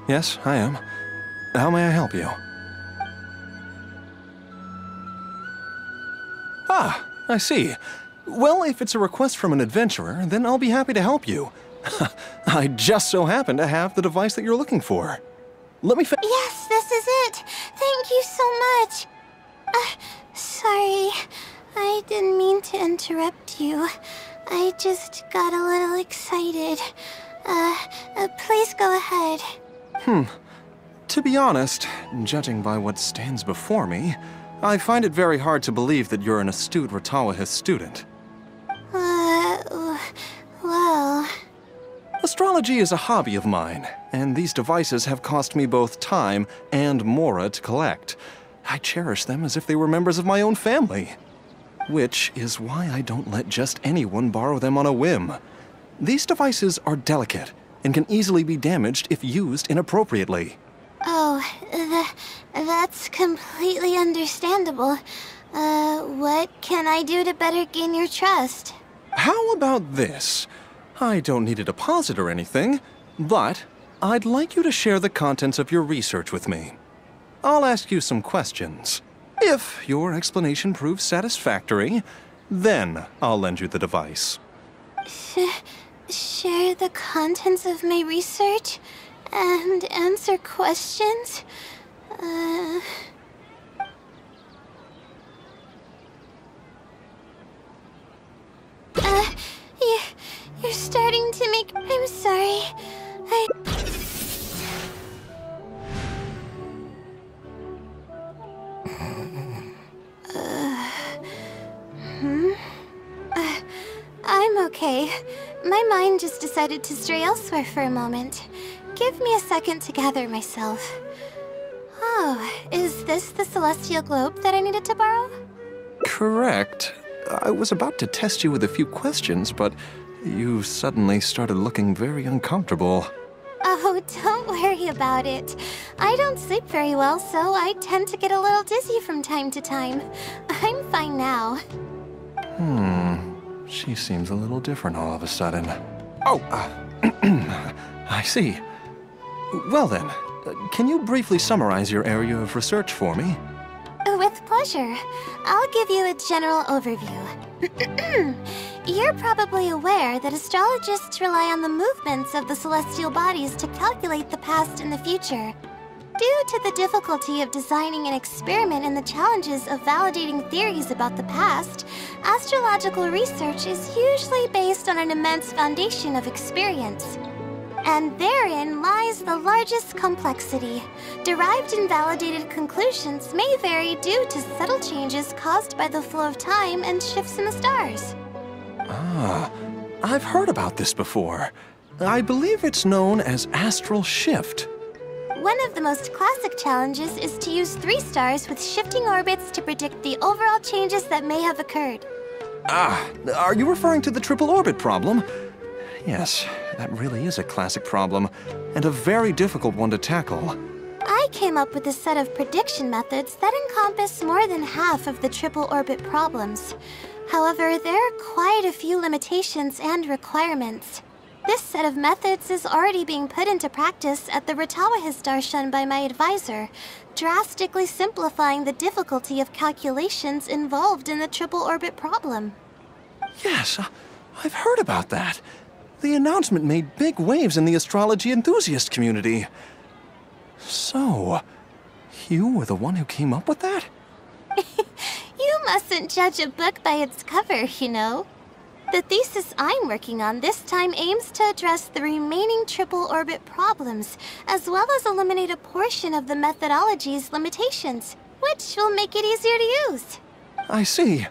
Yes, I am. How may I help you? Ah, I see. Well, if it's a request from an adventurer, then I'll be happy to help you. I just so happen to have the device that you're looking for. Let me Yes, this is it. Thank you so much. Sorry. I didn't mean to interrupt you. I just got a little excited. Please go ahead. To be honest, judging by what stands before me, I find it very hard to believe that you're an astute Ratawahist student. Well... Astrology is a hobby of mine, and these devices have cost me both time and mora to collect. I cherish them as if they were members of my own family. Which is why I don't let just anyone borrow them on a whim. These devices are delicate and can easily be damaged if used inappropriately. Oh, that's completely understandable. What can I do to better gain your trust? How about this? I don't need a deposit or anything, but I'd like you to share the contents of your research with me. I'll ask you some questions. If your explanation proves satisfactory, then I'll lend you the device. Share the contents of my research and answer questions? You're starting to make... I'm sorry. I'm okay. My mind just decided to stray elsewhere for a moment. Give me a second to gather myself. Oh, is this the celestial globe that I needed to borrow? Correct. I was about to test you with a few questions, but you suddenly started looking very uncomfortable. Oh, don't worry about it. I don't sleep very well, so I tend to get a little dizzy from time to time. I'm fine now. She seems a little different all of a sudden. Oh, I see. Well then, can you briefly summarize your area of research for me? With pleasure. I'll give you a general overview. You're probably aware that astrologists rely on the movements of the celestial bodies to calculate the past and the future. Due to the difficulty of designing an experiment and the challenges of validating theories about the past, astrological research is usually based on an immense foundation of experience. And therein lies the largest complexity. Derived and validated conclusions may vary due to subtle changes caused by the flow of time and shifts in the stars. Ah, I've heard about this before. I believe it's known as astral shift. One of the most classic challenges is to use 3 stars with shifting orbits to predict the overall changes that may have occurred. Ah, are you referring to the triple orbit problem? Yes, that really is a classic problem, and a very difficult one to tackle. I came up with a set of prediction methods that encompass more than half of the triple orbit problems. However, there are quite a few limitations and requirements. This set of methods is already being put into practice at the Ratawahist Darshan by my advisor, drastically simplifying the difficulty of calculations involved in the triple orbit problem. Yes, I've heard about that. The announcement made big waves in the astrology enthusiast community. So, you were the one who came up with that? You mustn't judge a book by its cover, you know. The thesis I'm working on this time aims to address the remaining triple orbit problems, as well as eliminate a portion of the methodology's limitations, which will make it easier to use. I see.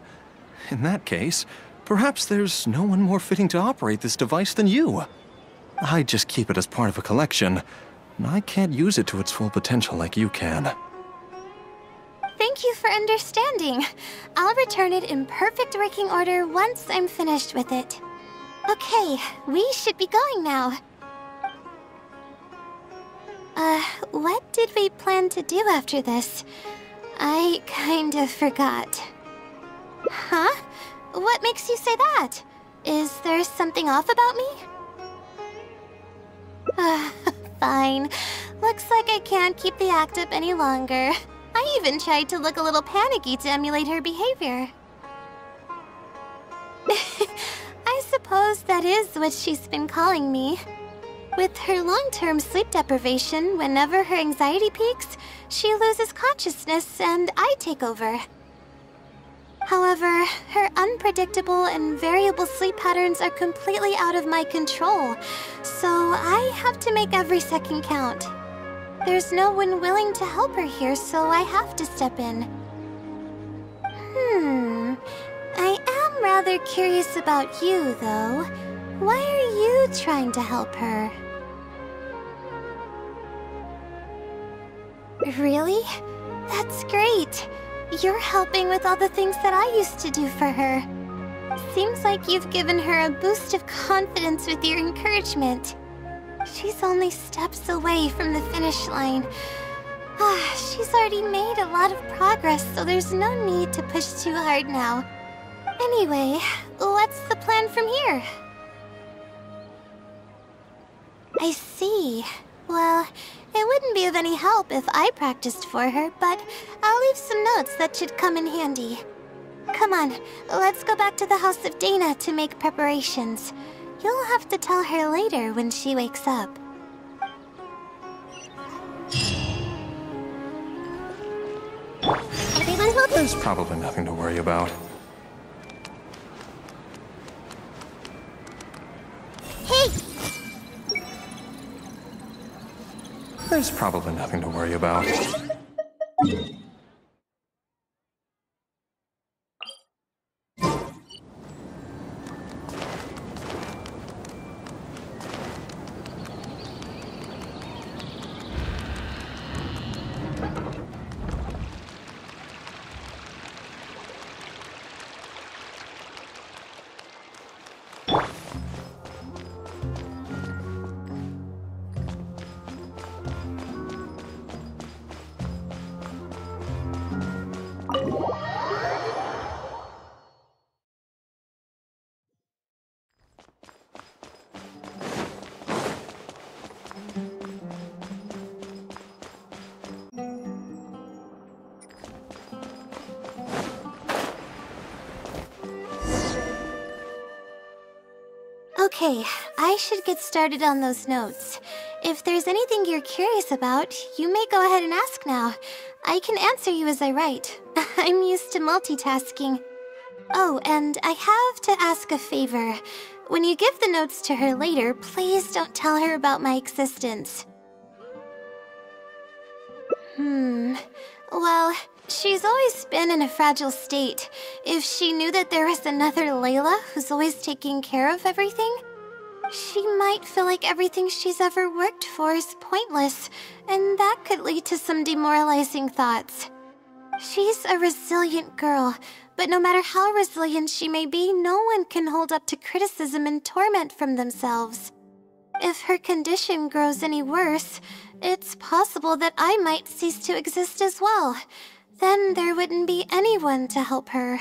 In that case, perhaps there's no one more fitting to operate this device than you. I just keep it as part of a collection, and I can't use it to its full potential like you can. Thank you for understanding. I'll return it in perfect working order once I'm finished with it. Okay, we should be going now. What did we plan to do after this? I kind of forgot. Huh? What makes you say that? Is there something off about me? fine. Looks like I can't keep the act up any longer. I even tried to look a little panicky to emulate her behavior. I suppose that is what she's been calling me. With her long-term sleep deprivation, whenever her anxiety peaks, she loses consciousness and I take over. However, her unpredictable and variable sleep patterns are completely out of my control, so I have to make every second count. There's no one willing to help her here, so I have to step in. I am rather curious about you, though. Why are you trying to help her? Really? That's great. You're helping with all the things that I used to do for her. Seems like you've given her a boost of confidence with your encouragement. She's only steps away from the finish line. She's already made a lot of progress, so there's no need to push too hard now. Anyway, what's the plan from here? I see. Well, it wouldn't be of any help if I practiced for her, but I'll leave some notes that should come in handy. Come on, let's go back to the house of Dana to make preparations. You'll have to tell her later when she wakes up. There's probably nothing to worry about. Hey! There's probably nothing to worry about. Okay, I should get started on those notes. If there's anything you're curious about, you may go ahead and ask now. I can answer you as I write. I'm used to multitasking. Oh, and I have to ask a favor. When you give the notes to her later, please don't tell her about my existence. Well, she's always been in a fragile state. If she knew that there was another Layla who's always taking care of everything, she might feel like everything she's ever worked for is pointless, and that could lead to some demoralizing thoughts. She's a resilient girl, but no matter how resilient she may be, no one can hold up to criticism and torment from themselves. If her condition grows any worse, it's possible that I might cease to exist as well. Then there wouldn't be anyone to help her.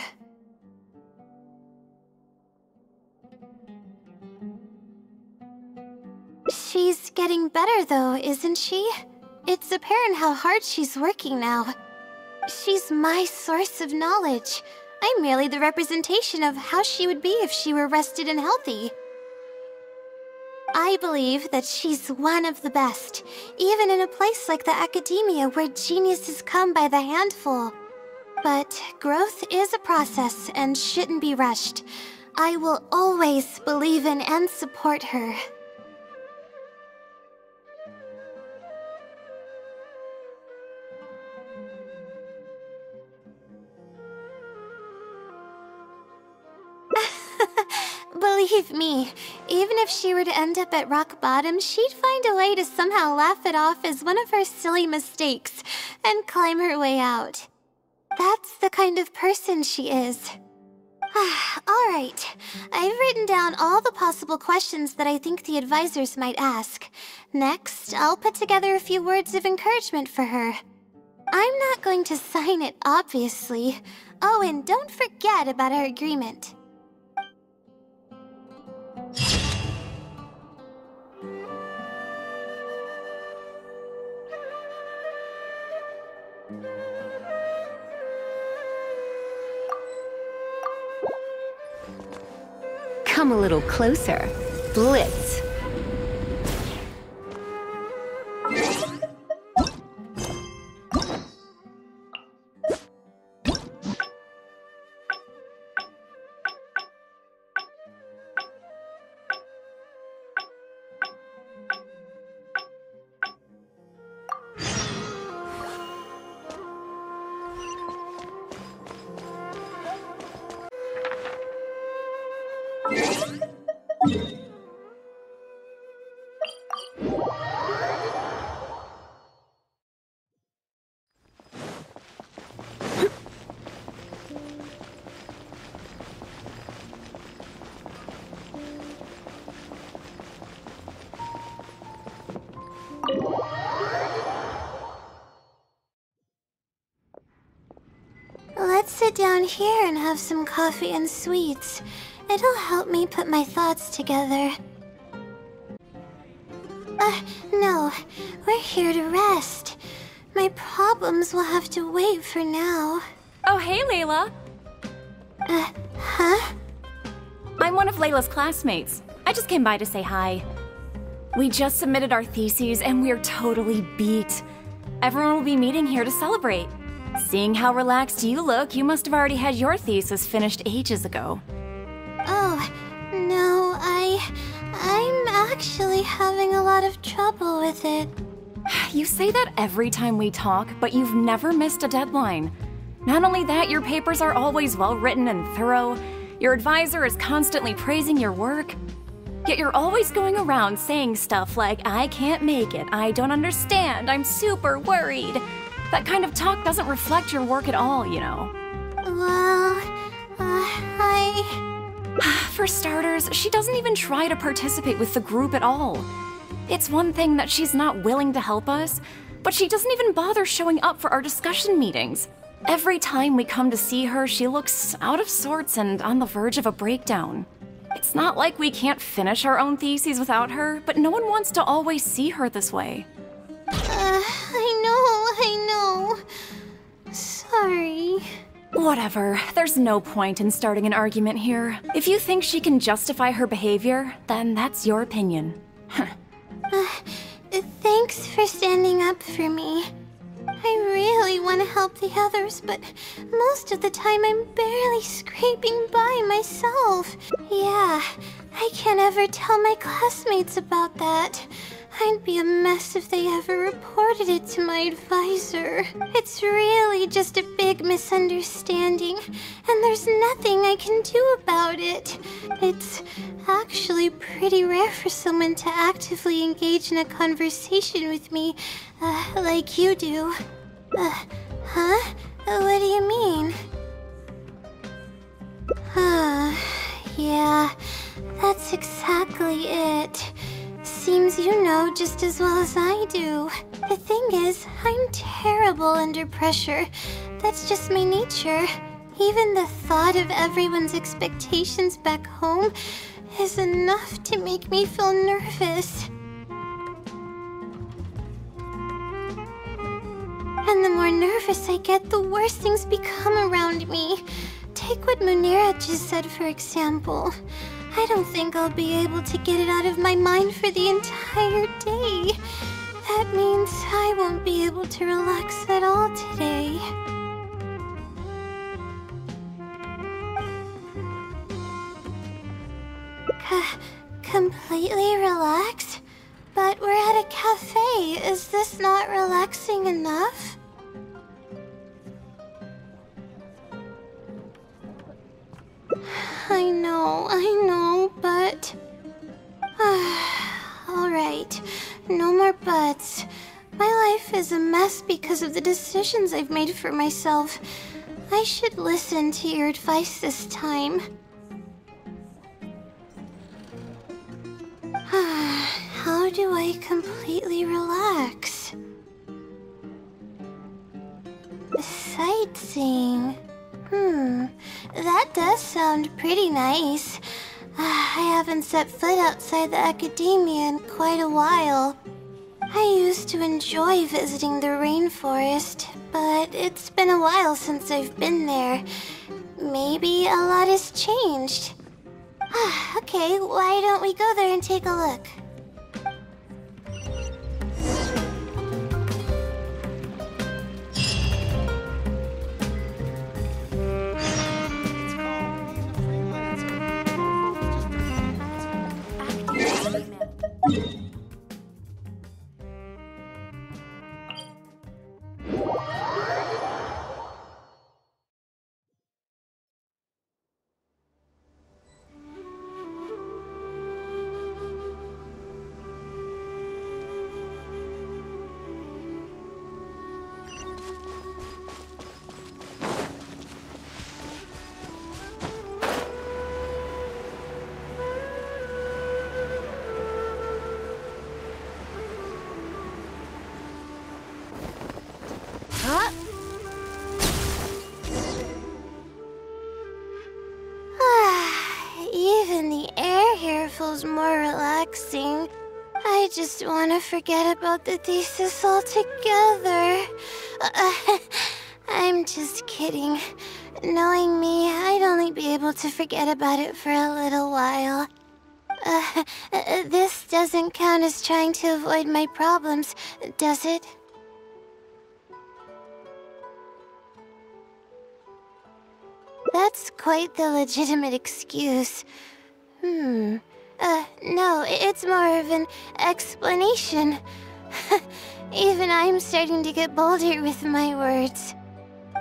She's getting better though, isn't she? It's apparent how hard she's working now. She's my source of knowledge. I'm merely the representation of how she would be if she were rested and healthy. I believe that she's one of the best, even in a place like the academia where geniuses come by the handful. But growth is a process and shouldn't be rushed. I will always believe in and support her. Believe me, even if she were to end up at rock bottom, she'd find a way to somehow laugh it off as one of her silly mistakes and climb her way out. That's the kind of person she is. Alright, I've written down all the possible questions that I think the advisors might ask. Next, I'll put together a few words of encouragement for her. I'm not going to sign it, obviously. Oh, and don't forget about our agreement. Come a little closer. Blitz. Let's sit down here and have some coffee and sweets. It'll help me put my thoughts together. No. We're here to rest. My problems will have to wait for now. Oh, hey, Layla. Huh? I'm one of Layla's classmates. I just came by to say hi. We just submitted our theses and we're totally beat. Everyone will be meeting here to celebrate. Seeing how relaxed you look, you must have already had your thesis finished ages ago. Oh, no, I'm actually having a lot of trouble with it. You say that every time we talk, but you've never missed a deadline. Not only that, your papers are always well written and thorough. Your advisor is constantly praising your work. Yet you're always going around saying stuff like, I can't make it, I don't understand, I'm super worried. That kind of talk doesn't reflect your work at all, you know. Well, For starters, she doesn't even try to participate with the group at all. It's one thing that she's not willing to help us, but she doesn't even bother showing up for our discussion meetings. Every time we come to see her, she looks out of sorts and on the verge of a breakdown. It's not like we can't finish our own theses without her, but no one wants to always see her this way. I know. Sorry. Whatever, there's no point in starting an argument here. If you think she can justify her behavior, then that's your opinion. Thanks for standing up for me. I really want to help the others, but most of the time I'm barely scraping by myself. Yeah, I can't ever tell my classmates about that. I'd be a mess if they ever reported it to my advisor. It's really just a big misunderstanding, and there's nothing I can do about it. It's actually pretty rare for someone to actively engage in a conversation with me, like you do. Huh? What do you mean? Yeah, that's exactly it. Seems you know just as well as I do. The thing is, I'm terrible under pressure. That's just my nature. Even the thought of everyone's expectations back home is enough to make me feel nervous. And the more nervous I get, the worse things become around me. Take what Munira just said, for example. I don't think I'll be able to get it out of my mind for the entire day. That means I won't be able to relax at all today. Completely relax? But we're at a cafe. Is this not relaxing enough? I know, but... Alright, no more buts. My life is a mess because of the decisions I've made for myself. I should listen to your advice this time. How do I completely relax? Sightseeing. That does sound pretty nice. I haven't set foot outside the academia in quite a while. I used to enjoy visiting the rainforest, but it's been a while since I've been there. Maybe a lot has changed. Okay, why don't we go there and take a look? Even the air here feels more relaxing. I just want to forget about the thesis altogether. I'm just kidding. Knowing me, I'd only be able to forget about it for a little while. This doesn't count as trying to avoid my problems, does it? That's quite the legitimate excuse. No, it's more of an explanation. Even I'm starting to get bolder with my words.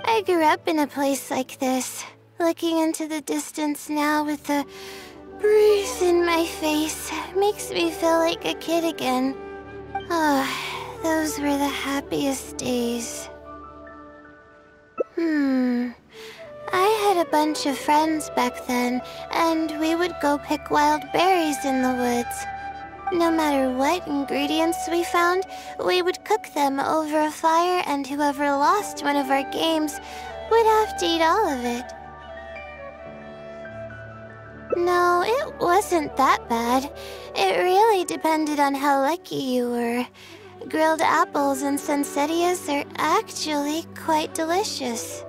I grew up in a place like this, looking into the distance now with the breeze in my face makes me feel like a kid again. Those were the happiest days. I had a bunch of friends back then, and we would go pick wild berries in the woods. No matter what ingredients we found, we would cook them over a fire, and whoever lost one of our games would have to eat all of it. No, it wasn't that bad. It really depended on how lucky you were. Grilled apples and poinsettias are actually quite delicious.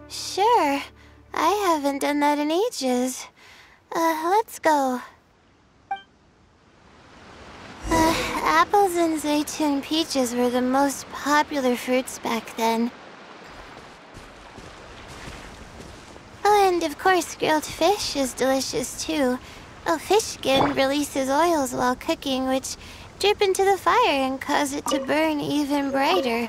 Sure. I haven't done that in ages. Let's go. Apples and zaytun peaches were the most popular fruits back then. Oh, and of course, grilled fish is delicious too. Fish skin releases oils while cooking, which drip into the fire and cause it to burn even brighter.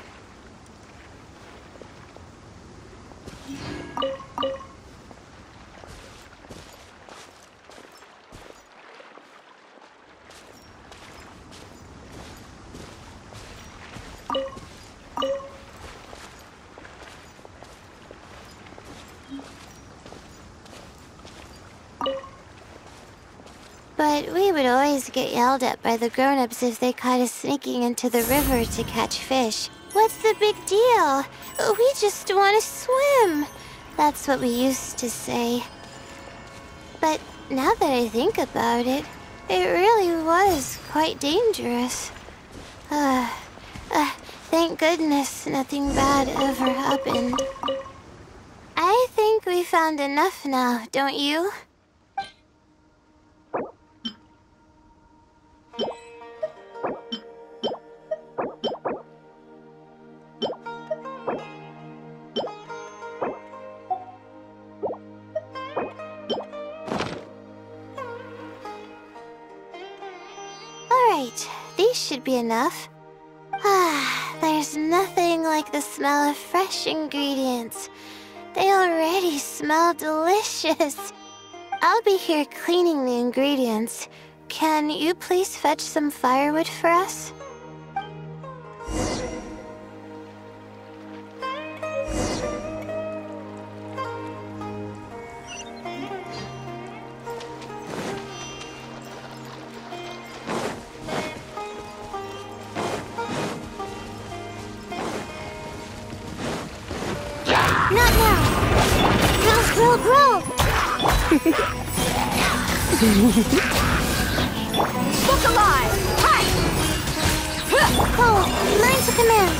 But we would always get yelled at by the grown-ups if they caught us sneaking into the river to catch fish. What's the big deal? We just want to swim. That's what we used to say. But now that I think about it, it really was quite dangerous. Thank goodness nothing bad ever happened. I think we found enough now, don't you? Alright, these should be enough. There's nothing like the smell of fresh ingredients. They already smell delicious. I'll be here cleaning the ingredients. Can you please fetch some firewood for us? Not now! Grow! command.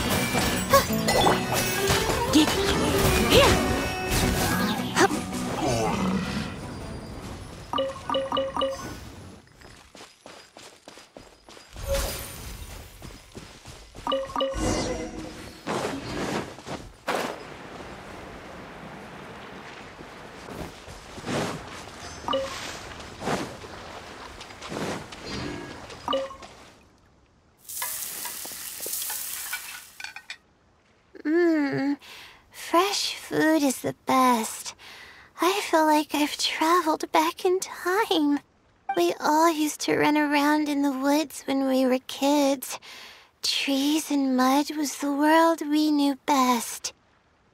Fresh food is the best. I feel like I've traveled back in time. We all used to run around in the woods when we were kids. Trees and mud was the world we knew best.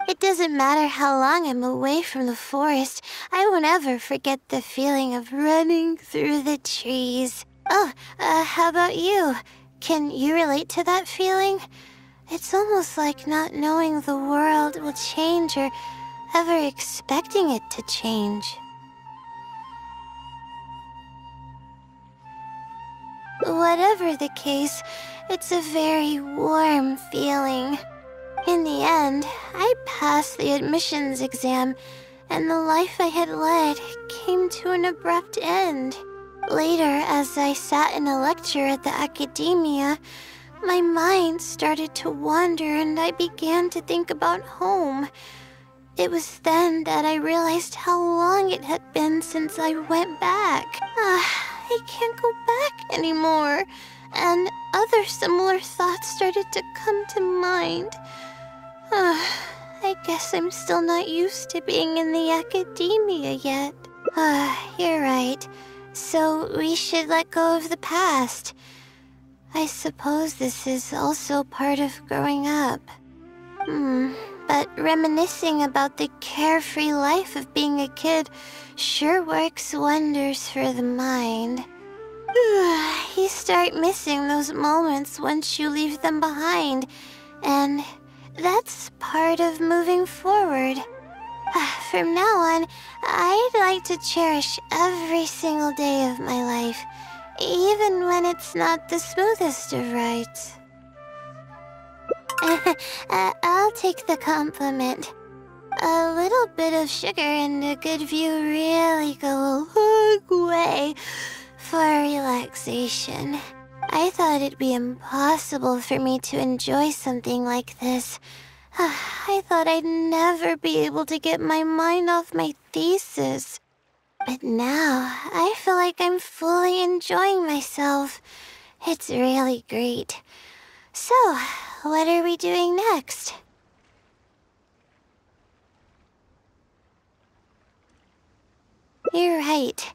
It doesn't matter how long I'm away from the forest, I won't ever forget the feeling of running through the trees. Oh, how about you? Can you relate to that feeling? It's almost like not knowing the world will change or ever expecting it to change. Whatever the case, it's a very warm feeling. In the end, I passed the admissions exam, and the life I had led came to an abrupt end. Later, as I sat in a lecture at the academia, my mind started to wander and I began to think about home. It was then that I realized how long it had been since I went back. I can't go back anymore. And other similar thoughts started to come to mind. I guess I'm still not used to being in the academia yet. You're right. So we should let go of the past. I suppose this is also part of growing up. But reminiscing about the carefree life of being a kid sure works wonders for the mind. You start missing those moments once you leave them behind, and that's part of moving forward. From now on, I'd like to cherish every single day of my life, even when it's not the smoothest of rides. I'll take the compliment. A little bit of sugar and a good view really go a long way for relaxation. I thought it'd be impossible for me to enjoy something like this. I thought I'd never be able to get my mind off my thesis. But now, I feel like I'm fully enjoying myself. It's really great. So, what are we doing next? You're right.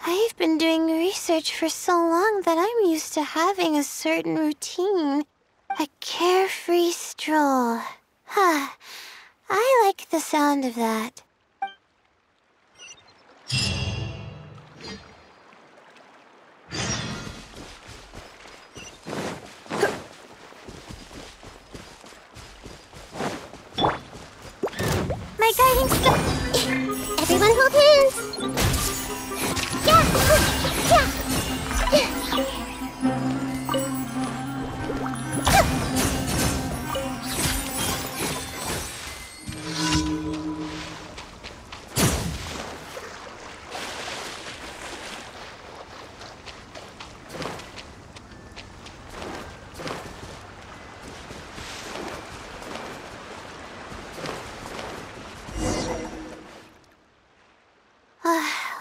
I've been doing research for so long that I'm used to having a certain routine. A carefree stroll. I like the sound of that. My guiding star. Everyone hold hands.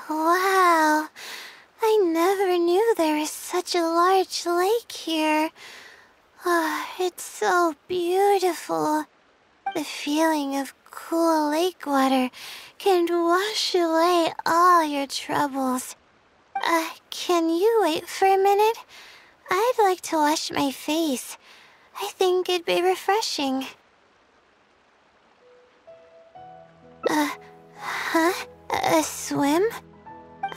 Wow, I never knew there was such a large lake here. It's so beautiful. The feeling of cool lake water can wash away all your troubles. Can you wait for a minute? I'd like to wash my face. I think it'd be refreshing. A swim?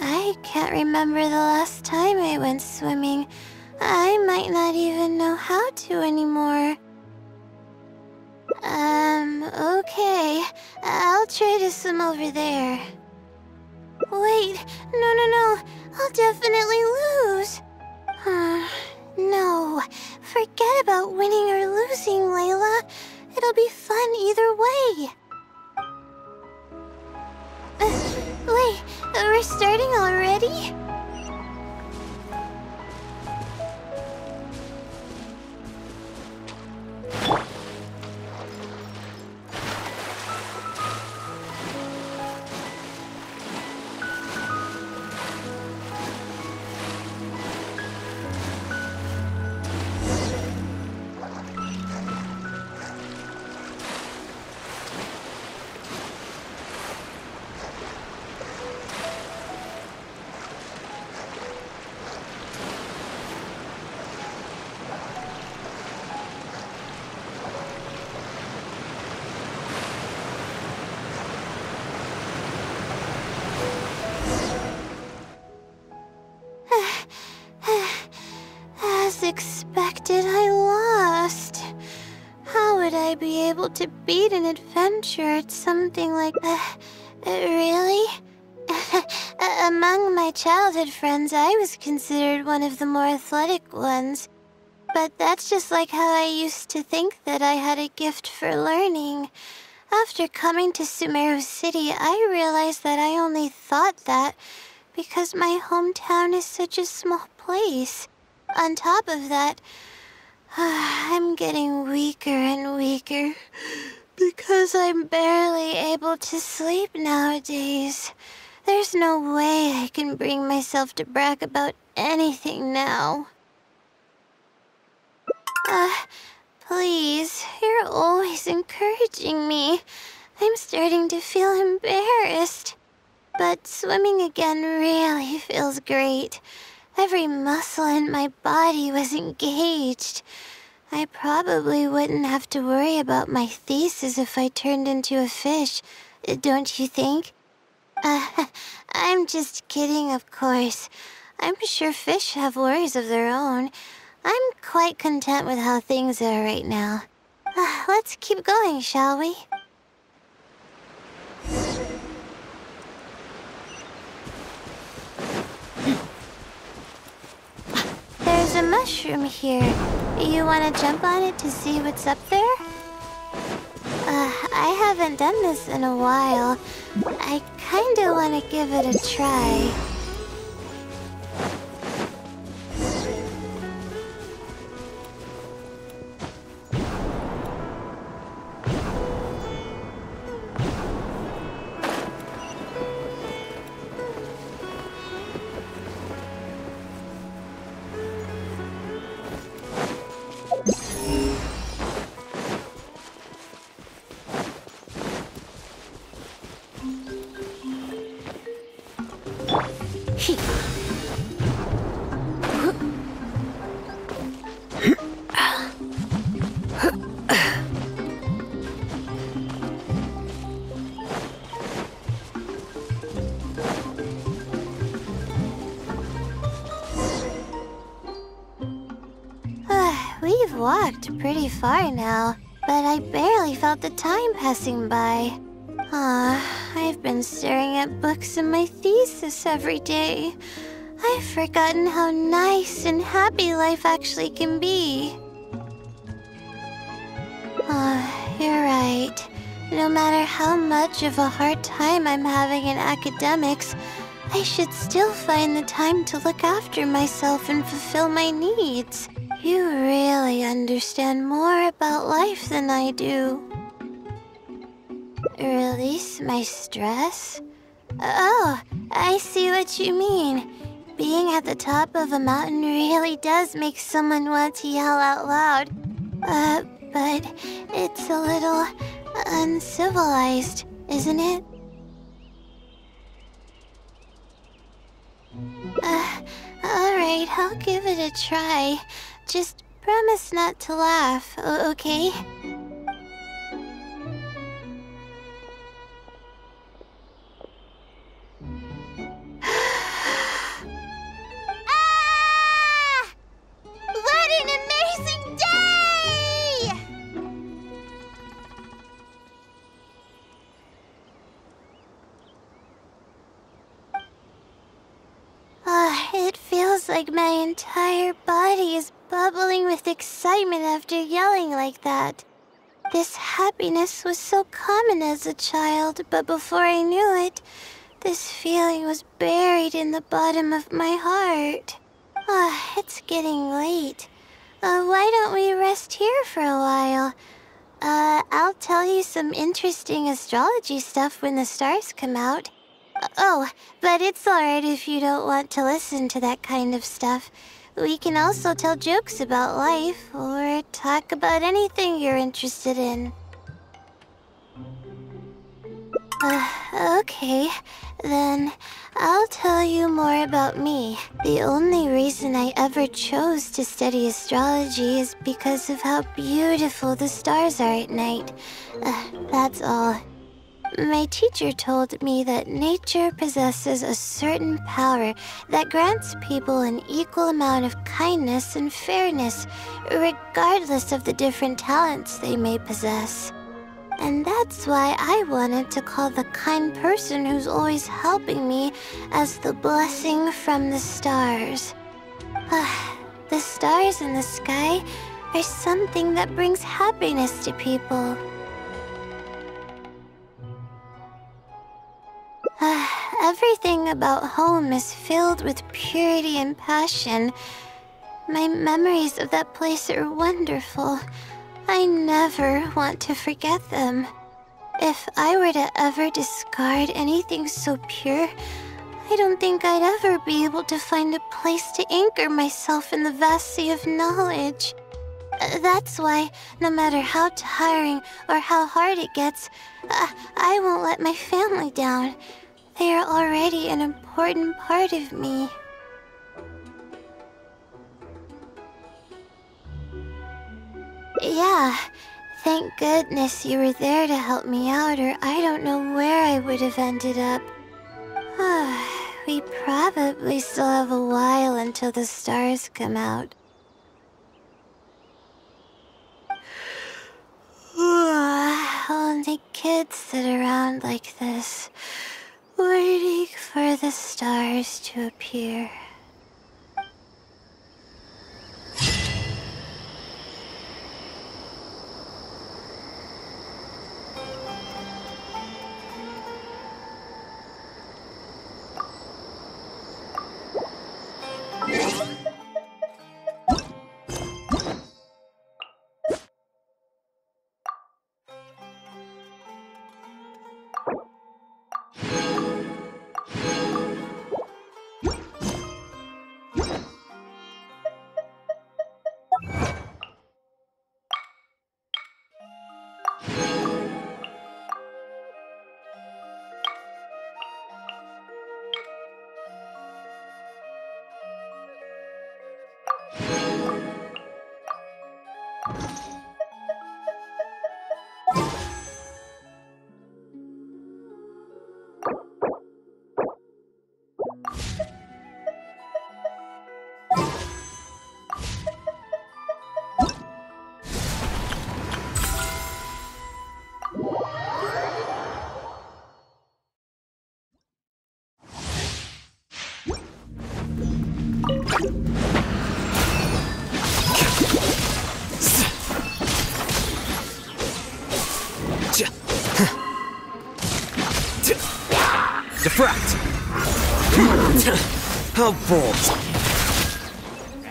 I can't remember the last time I went swimming. I might not even know how to anymore. Okay. I'll try to swim over there. Wait, no. I'll definitely lose. No, forget about winning or losing. expected, I lost. How would I be able to beat an adventure at something like that? Really? Among my childhood friends, I was considered one of the more athletic ones. But that's just like how I used to think that I had a gift for learning. After coming to Sumeru City, I realized that I only thought that because my hometown is such a small place. On top of that, I'm getting weaker and weaker because I'm barely able to sleep nowadays. There's no way I can bring myself to brag about anything now. Please, you're always encouraging me. I'm starting to feel embarrassed. But swimming again really feels great. Every muscle in my body was engaged. I probably wouldn't have to worry about my thesis if I turned into a fish, don't you think? I'm just kidding, of course. I'm sure fish have worries of their own. I'm quite content with how things are right now. Let's keep going, shall we? There's a mushroom here. You want to jump on it to see what's up there? I haven't done this in a while. I kinda want to give it a try. We've walked pretty far now, but I barely felt the time passing by. I've been staring at books in my thesis every day. I've forgotten how nice and happy life actually can be. You're right. No matter how much of a hard time I'm having in academics, I should still find the time to look after myself and fulfill my needs. You really understand more about life than I do. Release my stress? Oh, I see what you mean. Being at the top of a mountain really does make someone want to yell out loud. But it's a little uncivilized, isn't it? Alright, I'll give it a try. Just promise not to laugh, okay? What an amazing day! It feels like my entire body is bubbling with excitement after yelling like that. This happiness was so common as a child, but before I knew it, this feeling was buried in the bottom of my heart. It's getting late. Why don't we rest here for a while? I'll tell you some interesting astrology stuff when the stars come out. Oh, but it's alright if you don't want to listen to that kind of stuff. We can also tell jokes about life, or talk about anything you're interested in. Okay, then I'll tell you more about me. The only reason I ever chose to study astrology is because of how beautiful the stars are at night. That's all. My teacher told me that nature possesses a certain power that grants people an equal amount of kindness and fairness, regardless of the different talents they may possess. And that's why I wanted to call the kind person who's always helping me as the blessing from the stars. The stars in the sky are something that brings happiness to people. Everything about home is filled with purity and passion. My memories of that place are wonderful. I never want to forget them. If I were to ever discard anything so pure, I don't think I'd ever be able to find a place to anchor myself in the vast sea of knowledge. That's why, no matter how tiring or how hard it gets, I won't let my family down. They are already an important part of me. Yeah, thank goodness you were there to help me out, or I don't know where I would have ended up. We probably still have a while until the stars come out. Only kids sit around like this, waiting for the stars to appear. Defract! How bold!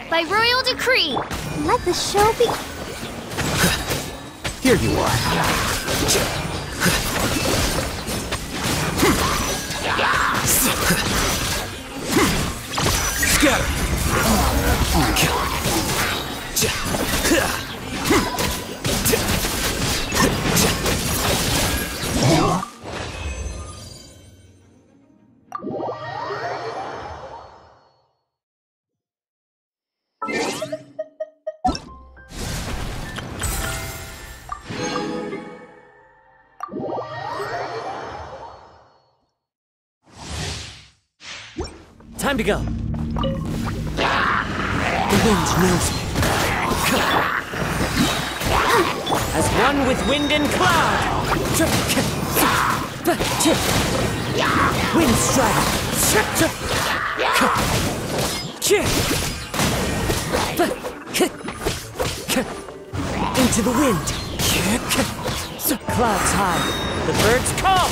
By royal decree! Let the show be... Here you are. Scatter! Time to go. The wind knows me. As one with wind and cloud. Wind stride. Into the wind. Clouds high. The birds call.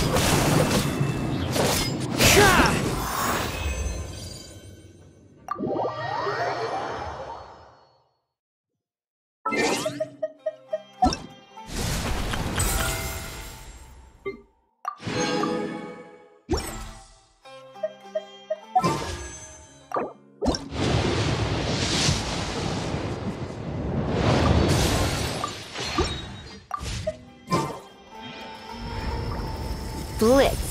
Blitz.